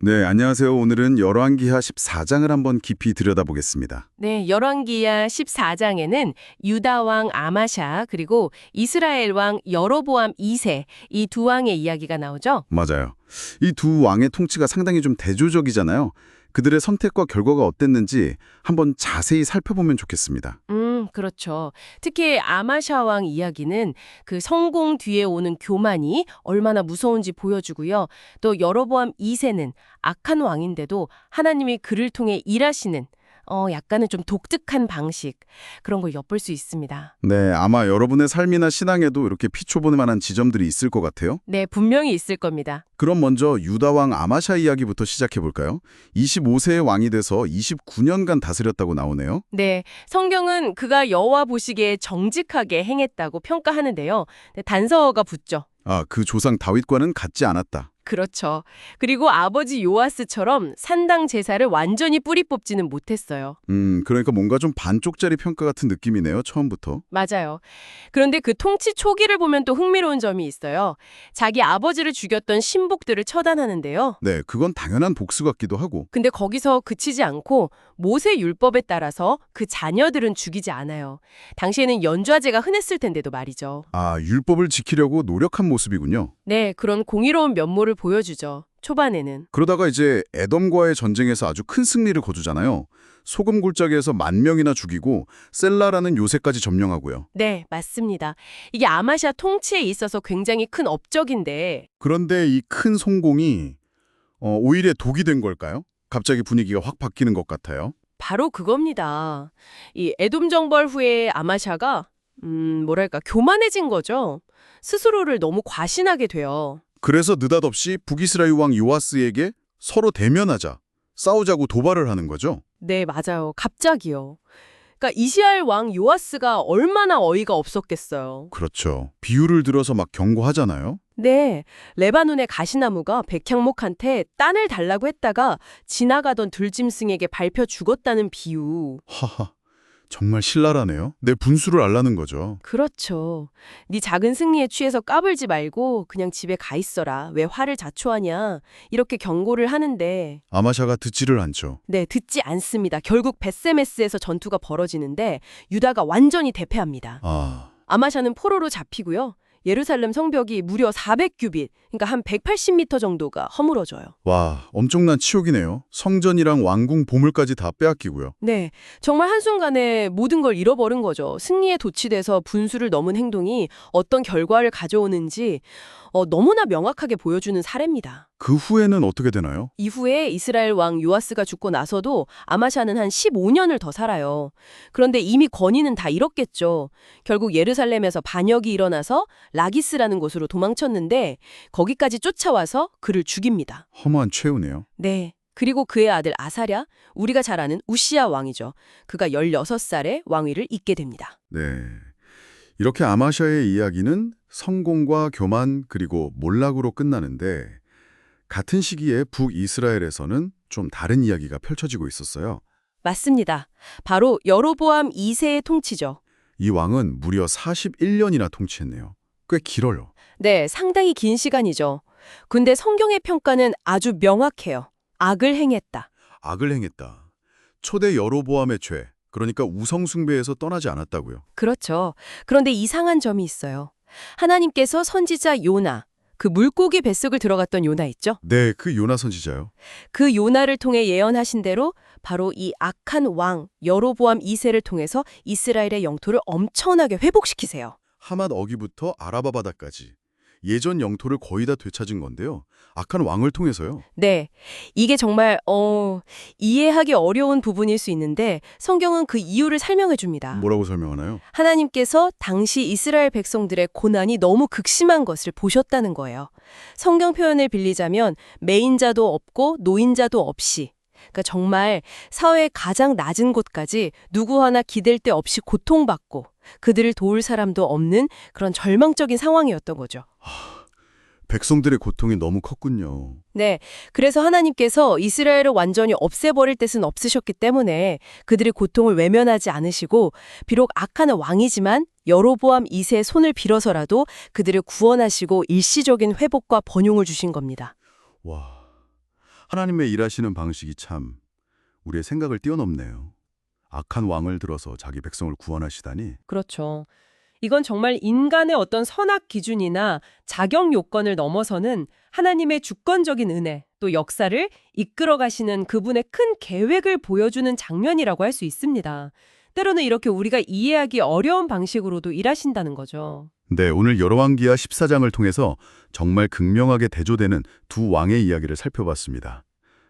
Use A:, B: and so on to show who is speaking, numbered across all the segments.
A: 네, 안녕하세요. 오늘은 열왕기하 14장을 한번 깊이 들여다보겠습니다.
B: 네, 열왕기야 14장에는 유다 왕 아마샤 그리고 이스라엘 왕 여로보암 2세 이 두 왕의 이야기가 나오죠.
A: 맞아요. 이 두 왕의 통치가 상당히 좀 대조적이잖아요. 그들의 선택과 결과가 어땠는지 한번 자세히 살펴보면 좋겠습니다.
B: 그렇죠. 특히 아마샤 왕 이야기는 그 성공 뒤에 오는 교만이 얼마나 무서운지 보여주고요. 또 여로보암 2세는 악한 왕인데도 하나님이 그를 통해 일하시는 약간은 좀 독특한 방식 그런 걸 엿볼 수 있습니다.
A: 네, 아마 여러분의 삶이나 신앙에도 이렇게 피초볼 만한 지점들이 있을 것 같아요.
B: 네, 분명히 있을 겁니다.
A: 그럼 먼저 유다 왕 아마샤 이야기부터 시작해 볼까요? 25세의 왕이 돼서 29년간 다스렸다고 나오네요.
B: 네, 성경은 그가 여호와 보시기에 정직하게 행했다고 평가하는데요. 네, 단서가 붙죠.
A: 아, 그 조상 다윗과는 같지 않았다.
B: 그렇죠. 그리고 아버지 요아스처럼 산당 제사를 완전히 뿌리 뽑지는 못했어요.
A: 그러니까 뭔가 좀 반쪽짜리 평가 같은 느낌이네요, 처음부터.
B: 맞아요. 그런데 그 통치 초기를 보면 또 흥미로운 점이 있어요. 자기 아버지를 죽였던 신복들을 처단하는데요.
A: 네, 그건 당연한 복수 같기도 하고.
B: 근데 거기서 그치지 않고 모세 율법에 따라서 그 자녀들은 죽이지 않아요. 당시에는 연좌제가 흔했을 텐데도 말이죠.
A: 아, 율법을 지키려고 노력한 모습이군요.
B: 네, 그런 공의로운 면모를 보여주죠. 초반에는.
A: 그러다가 이제 에돔과의 전쟁에서 아주 큰 승리를 거두잖아요. 소금 골짜기에서 10,000명이나 죽이고 셀라라는 요새까지 점령하고요.
B: 네, 맞습니다. 이게 아마샤 통치에 있어서 굉장히 큰 업적인데
A: 그런데 이 큰 성공이 오히려 독이 된 걸까요? 갑자기 분위기가 확 바뀌는 것 같아요.
B: 바로 그겁니다. 이 에돔 정벌 후에 아마샤가 뭐랄까 교만해진 거죠. 스스로를 너무 과신하게 돼요.
A: 그래서 느닷없이 북이스라엘 왕 요아스에게 서로 대면하자, 싸우자고 도발을 하는 거죠.
B: 네, 맞아요. 갑자기요. 그러니까 이스라엘 왕 요아스가 얼마나 어이가 없었겠어요.
A: 그렇죠. 비유를 들어서 막 경고하잖아요.
B: 네, 레바논의 가시나무가 백향목한테 딴을 달라고 했다가 지나가던 들짐승에게 밟혀 죽었다는 비유.
A: 하하, 정말 신랄하네요. 내 분수를 알라는 거죠.
B: 그렇죠. 네 작은 승리에 취해서 까불지 말고 그냥 집에 가 있어라. 왜 화를 자초하냐. 이렇게 경고를 하는데
A: 아마샤가 듣지를 않죠.
B: 네, 듣지 않습니다. 결국 벳세메스에서 전투가 벌어지는데 유다가 완전히 대패합니다.
A: 아,
B: 아마샤는 포로로 잡히고요. 예루살렘 성벽이 무려 400규빗, 그러니까 한 180m 정도가 허물어져요.
A: 와, 엄청난 치욕이네요. 성전이랑 왕궁 보물까지 다 빼앗기고요.
B: 네, 정말 한순간에 모든 걸 잃어버린 거죠. 승리에 도취돼서 분수를 넘은 행동이 어떤 결과를 가져오는지 너무나 명확하게 보여주는 사례입니다.
A: 그 후에는 어떻게 되나요?
B: 이후에 이스라엘 왕 요아스가 죽고 나서도 아마샤는 한 15년을 더 살아요. 그런데 이미 권위는 다 잃었겠죠. 결국 예루살렘에서 반역이 일어나서 라기스라는 곳으로 도망쳤는데 거기까지 쫓아와서 그를 죽입니다.
A: 험한 최후네요.
B: 네. 그리고 그의 아들 아사랴, 우리가 잘 아는 우시야 왕이죠. 그가 16살에 왕위를 잇게 됩니다.
A: 네. 이렇게 아마샤의 이야기는 성공과 교만 그리고 몰락으로 끝나는데 같은 시기에 북이스라엘에서는 좀 다른 이야기가 펼쳐지고 있었어요.
B: 맞습니다. 바로 여로보암 2세의 통치죠.
A: 이 왕은 무려 41년이나 통치했네요. 꽤 길어요.
B: 네, 상당히 긴 시간이죠. 근데 성경의 평가는 아주 명확해요. 악을 행했다.
A: 악을 행했다. 초대 여로보암의 죄, 그러니까 우상숭배에서 떠나지 않았다고요.
B: 그렇죠. 그런데 이상한 점이 있어요. 하나님께서 선지자 요나, 그 물고기 뱃속을 들어갔던 요나 있죠?
A: 네, 그 요나 선지자요.
B: 그 요나를 통해 예언하신 대로 바로 이 악한 왕 여로보암 2세를 통해서 이스라엘의 영토를 엄청나게 회복시키세요.
A: 하맛 어기부터 아라바 바다까지 예전 영토를 거의 다 되찾은 건데요. 악한 왕을 통해서요.
B: 네, 이게 정말 이해하기 어려운 부분일 수 있는데 성경은 그 이유를 설명해 줍니다.
A: 뭐라고 설명하나요?
B: 하나님께서 당시 이스라엘 백성들의 고난이 너무 극심한 것을 보셨다는 거예요. 성경 표현을 빌리자면 매인자도 없고 노인자도 없이 그러니까 정말 사회의 가장 낮은 곳까지 누구 하나 기댈 데 없이 고통받고 그들을 도울 사람도 없는 그런 절망적인 상황이었던 거죠.
A: 백성들의 고통이 너무 컸군요.
B: 네, 그래서 하나님께서 이스라엘을 완전히 없애버릴 뜻은 없으셨기 때문에 그들의 고통을 외면하지 않으시고 비록 악한 왕이지만 여로보암 2세의 손을 빌어서라도 그들을 구원하시고 일시적인 회복과 번용을 주신 겁니다.
A: 와, 하나님의 일하시는 방식이 참 우리의 생각을 뛰어넘네요. 악한 왕을 들어서 자기 백성을 구원하시다니.
B: 그렇죠. 이건 정말 인간의 어떤 선악 기준이나 자격 요건을 넘어서는 하나님의 주권적인 은혜, 또 역사를 이끌어 가시는 그분의 큰 계획을 보여주는 장면이라고 할 수 있습니다. 때로는 이렇게 우리가 이해하기 어려운 방식으로도 일하신다는 거죠.
A: 네, 오늘 열왕기하 14장을 통해서 정말 극명하게 대조되는 두 왕의 이야기를 살펴봤습니다.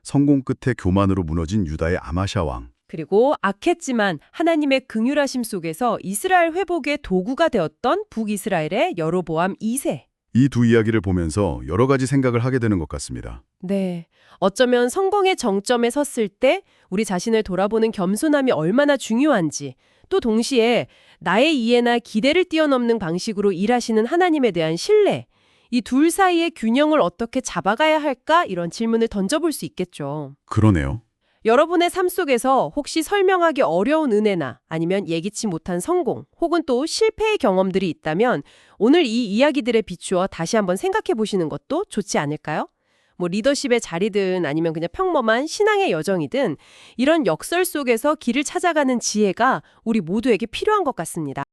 A: 성공 끝에 교만으로 무너진 유다의 아마샤 왕.
B: 그리고 악했지만 하나님의 긍휼하심 속에서 이스라엘 회복의 도구가 되었던 북이스라엘의 여로보암 2세.
A: 이 두 이야기를 보면서 여러 가지 생각을 하게 되는 것 같습니다.
B: 네. 어쩌면 성공의 정점에 섰을 때 우리 자신을 돌아보는 겸손함이 얼마나 중요한지, 또 동시에 나의 이해나 기대를 뛰어넘는 방식으로 일하시는 하나님에 대한 신뢰, 이 둘 사이의 균형을 어떻게 잡아가야 할까? 이런 질문을 던져볼 수 있겠죠.
A: 그러네요.
B: 여러분의 삶 속에서 혹시 설명하기 어려운 은혜나 아니면 예기치 못한 성공 혹은 또 실패의 경험들이 있다면 오늘 이 이야기들에 비추어 다시 한번 생각해 보시는 것도 좋지 않을까요? 뭐 리더십의 자리든 아니면 그냥 평범한 신앙의 여정이든 이런 역설 속에서 길을 찾아가는 지혜가 우리 모두에게 필요한 것 같습니다.